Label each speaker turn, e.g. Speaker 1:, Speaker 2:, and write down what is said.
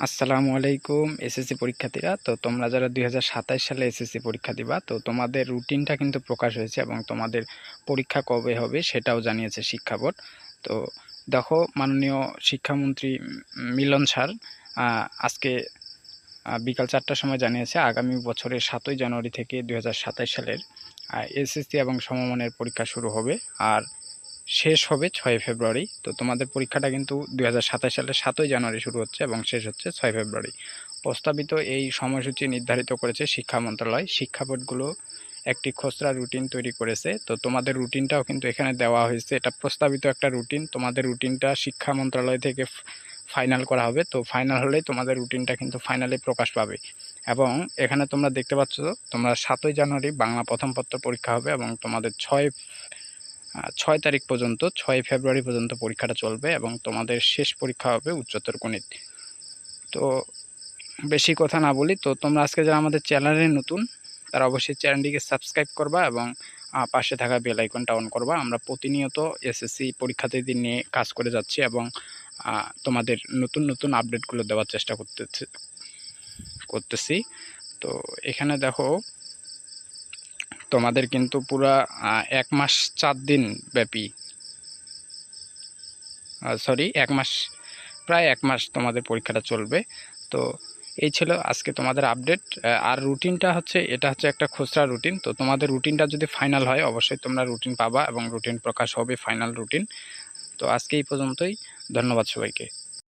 Speaker 1: আসসালামু আলাইকুম এসএসসি পরীক্ষার্থীরা। তো তোমরা যারা 2027 সালে এসএসসি পরীক্ষা দিবা, তো তোমাদের রুটিনটা কিন্তু প্রকাশ হয়েছে এবং তোমাদের পরীক্ষা কবে হবে সেটাও জানিয়েছে শিক্ষা বোর্ড। তো দেখো, মাননীয় শিক্ষামন্ত্রী মিলন স্যার আজকে বিকাল 4টার সময় জানিয়েছে আগামী বছরের 7ই জানুয়ারি থেকে 2027 সালের এসএসসি এবং সমমানের পরীক্ষা শুরু হবে আর শেষ হবে 6 ফেব্রুয়ারি। তো তোমাদের পরীক্ষাটা কিন্তু 2027 সালের 7ই জানুয়ারি শুরু হচ্ছে এবং শেষ হচ্ছে 6 ফেব্রুয়ারি। প্রস্তাবিত এই সময়সূচি নির্ধারিত করেছে শিক্ষা মন্ত্রণালয়। শিক্ষা বোর্ডগুলো একটি খসড়া রুটিন তৈরি করেছে। তো তোমাদের রুটিনটাও কিন্তু এখানে দেওয়া হয়েছে। এটা প্রস্তাবিত একটা রুটিন। তোমাদের রুটিনটা শিক্ষা মন্ত্রণালয় থেকে ফাইনাল করা হবে। তো ফাইনাল হলেই তোমাদের রুটিনটা কিন্তু ফাইনালি প্রকাশ পাবে। এবং এখানে তোমরা দেখতে পাচ্ছ, তোমরা 7ই জানুয়ারি বাংলা প্রথম পত্র পরীক্ষা হবে এবং তোমাদের 6 তারিখ পর্যন্ত 6 ফেব্রুয়ারি পর্যন্ত পরীক্ষাটা চলবে এবং তোমাদের শেষ পরীক্ষা হবে উচ্চতর গণিত। তো বেশি কথা না বলি, তো তোমরা আজকে যারা আমাদের চ্যানেলে নতুন তারা অবশ্যই চ্যানেলটিকে সাবস্ক্রাইব করবা এবং পাশে থাকা বেল আইকনটা অন করবা। আমরা প্রতিনিয়ত এসএসসি পরীক্ষার্থীদের নিয়ে কাজ করে যাচ্ছি এবং তোমাদের নতুন নতুন আপডেটগুলো দেওয়ার চেষ্টা করতেছি। তো এখানে দেখো, তোমাদের কিন্তু পুরা 1 মাস 4 দিন ব্যাপী, এক মাস, প্রায় 1 মাস তোমাদের পরীক্ষাটা চলবে। তো এই ছিল আজকে তোমাদের আপডেট। আর রুটিনটা হচ্ছে, এটা হচ্ছে একটা খসড়া রুটিন। তো তোমাদের রুটিনটা যদি ফাইনাল হয় অবশ্যই তোমরা রুটিন পাবা এবং রুটিন প্রকাশ হবে, ফাইনাল রুটিন। তো আজকে এই পর্যন্তই। ধন্যবাদ সবাইকে।